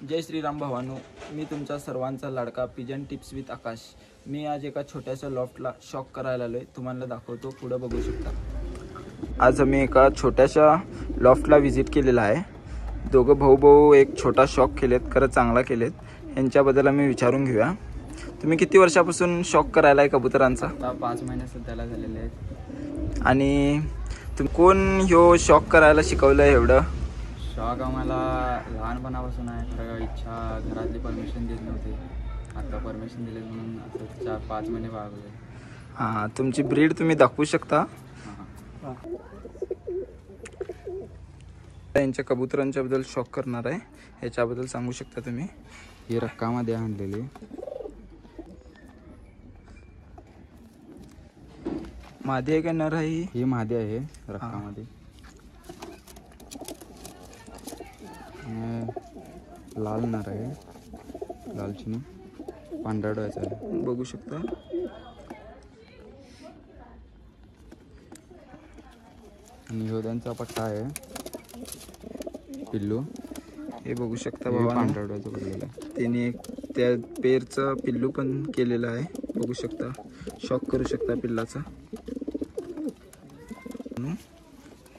जय श्रीराम भावांनो, मी तुमचा सर्वांचा लाडका पिजन टिप्स विथ आकाश। मी आज एका छोट्याशा लॉफ्टला शॉक करायला आलोय, तुम्हाला दाखवतो, पुढे बघू शकता। आज आम्ही एका छोट्याशा लॉफ्टला व्हिजिट केलेला आहे। दोघं भाऊ एक छोटा शॉक केलेत, खरं चांगला केलेत। यांच्याबद्दल आम्ही विचारून घेऊया। तुम्ही किती वर्षापासून शॉक करायला आहे कबुतरांचा? 5 महिने सध्याला झालेले आहेत। आणि तुम्ही कोण ह्यो शॉक करायला शिकवलं एवढं? शॉक आम्हाला लहानपणापासून आहे, खरं इच्छा घरातली परमिशन देत नव्हती। आता परमिशन दिले म्हणून असं 4-5 महिने बाळगले। हां, तुमची ब्रीड तुम्ही दाखवू शकता? यांच्या कबुतरांच्या बद्दल शॉक करणार आहे, ह्याच्याबद्दल सांगू शकता तुम्ही? ही रक्कामध्ये आणलेली मादी आहे का नर आहे? ही मादी आहे रक्कामध्ये। लाल नर आहे, लाल चिनी पांढरा डोळ्याचा आहे, बघू शकता। आणि ह्यो त्यांचा पट्टा आहे पिल्लू, हे बघू शकता हे बाबा, पांढरा डोळ्याचा पडलेला आहे। त्याने एक त्या पेरचं पिल्लू पण केलेलं आहे, बघू शकता। शॉक करू शकता पिल्लाचा।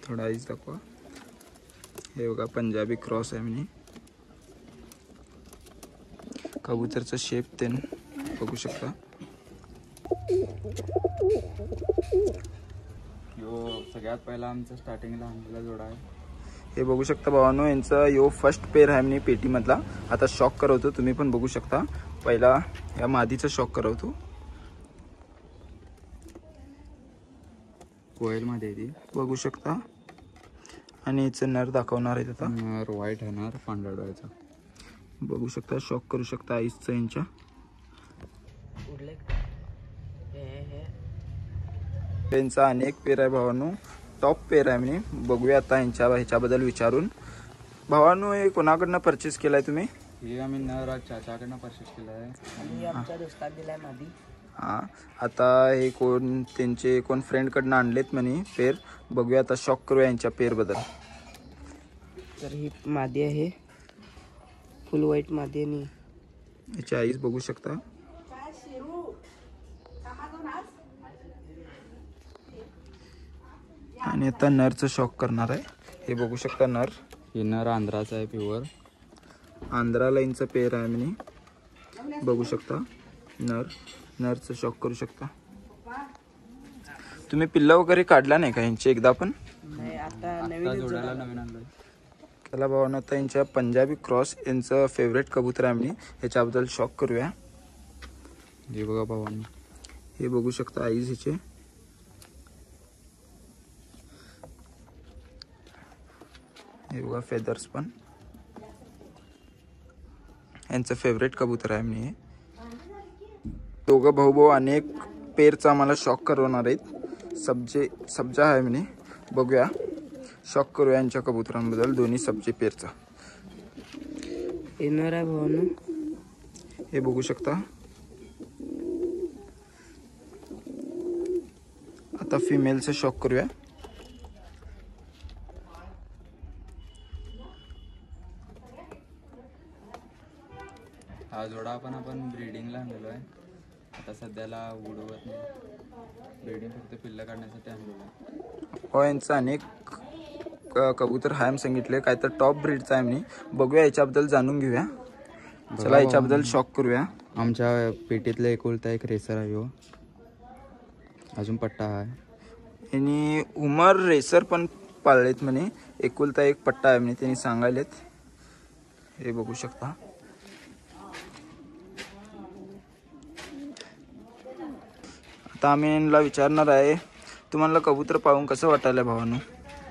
थोडा आईज दाखवा। हे बघा, पंजाबी क्रॉस आहे म्हणे। कबूतरचा शेप तेन बघू शकता। ह्यो सगळ्यात पहिला आमचा स्टार्टिंगला आणलेला जोडा आहे। हे बघू शकता भावांनो, यांचा यो फर्स्ट पेर आहे म्हणे पेटीमधला। आता शॉक करवतो, तुम्ही पण बघू शकता। पहिला या मादीचा शॉक करवतो। कोयलमध्ये ती बघू शकता। आणि याचं नर दाखवणार आहे आता। नर व्हाईट आहे, नर पांढरा डोळ्याचा। बघू शकता, शॉक करू शकता आईसचं यांच्या। त्यांचा अनेक पेर आहे भावांनो, टॉप पेर आहे म्हणे। बघूया आता ह्याच्याबद्दल विचारून। भावांनो, हे कोणाकडनं परचेस केलाय तुम्ही? हे आम्ही नर चाचाकडनं परचेस केला आहे। आमच्या दोस्तात दिलाय मादी। हां, आता हे त्यांचे कोण फ्रेंडकडनं आणलेत म्हणे पेर। बघूया आता, शॉक करूया यांच्या पेरबद्दल। तर ही मादी आहे, फुल व्हाईट मादी आणि याची आईस बघू शकता। आणि आता नरचं शॉक करणार आहे, हे बघू शकता नर। हे नर आंध्राचा आहे, प्युअर आंध्रा लाईनचं पेर आहे म्हणे, बघू शकता। नरचं शॉक करू शकता। तुम्ही पिल्ला वगैरे काढला नाही का यांची एकदा पण? नाही, आता आता जोड्याला नवीन आणलं। त्याला भावांनो, आता यांच्या पंजाबी क्रॉस यांचं फेवरेट कबूतर आहे म्हणे, ह्याच्याबद्दल शॉक करूया। हे बघा भावांनो, हे बघू शकता आईज ह्याचे। हे बघा फेदर्स पण, यांचं फेवरेट कबूतर आहे म्हणे। दोघं भाऊ अनेक पेरचा आम्हाला शॉक करवणार आहेत। सब्जा आहे म्हणे, बघूया, शॉक करूया यांच्या कबुतरांबद्दल, दोन्ही सब्जे पेरचा। येणार आहे भावांनो, हे बघू शकता। आता फिमेलचं शॉक करूया। हा जोडा आपण ब्रीडिंगला आणलेलो आहे। आता सध्याला उडवत नाही, ब्रीडिंग फक्त पिल्लं काढण्यासाठी आणलेलं आहे। हो, यांचं अनेक कबूतर हाय सांगितले, काय तर टॉप ब्रीडचा आहे म्हणे। बघूया, याच्याबद्दल जाणून घेऊया। चला, याच्याबद्दल शॉक करूया। आमच्या पेटीतला एकुलता एक रेसर आहे ह्यो, अजून पट्टा आहे। यांनी उमर रेसर पण पाळलेत म्हणे, एकुलता एक पट्टा आहे म्हणे त्यांनी सांगायलेत। हे बघू शकता। आता आम्ही यांना विचारणार आहे, तुम्हाला कबूतर पाहून कसं वाटायला भावांनो?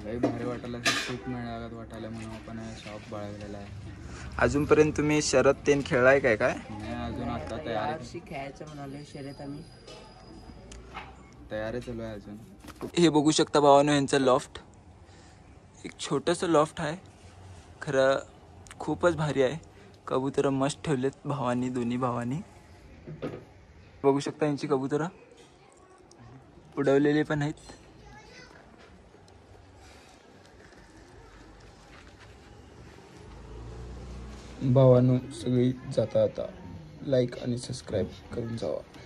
लई भारी वाटायला, खूप मिळागत वाटायला म्हणून आपण शॉप बाळगलेला आहे। अजूनपर्यंत तुम्ही शरद तेन खेळलाय काय? नाही, अजून आता तयारी खेळायचं म्हणाले शर्यत आम्ही तयारी चालू आहे अजून। हे बघू शकता भावांनो, यांचं लॉफ्ट एक छोटंसं लॉफ्ट आहे, खरं खूपच भारी आहे। कबूतर मस्त ठेवलेत भावांनी, दोन्ही भावांनी। बघू शकता यांची कबूतर उडवलेले पण आहेत। भावानो सगळी जाता लाईक आणि सबस्क्राईब करून जावा.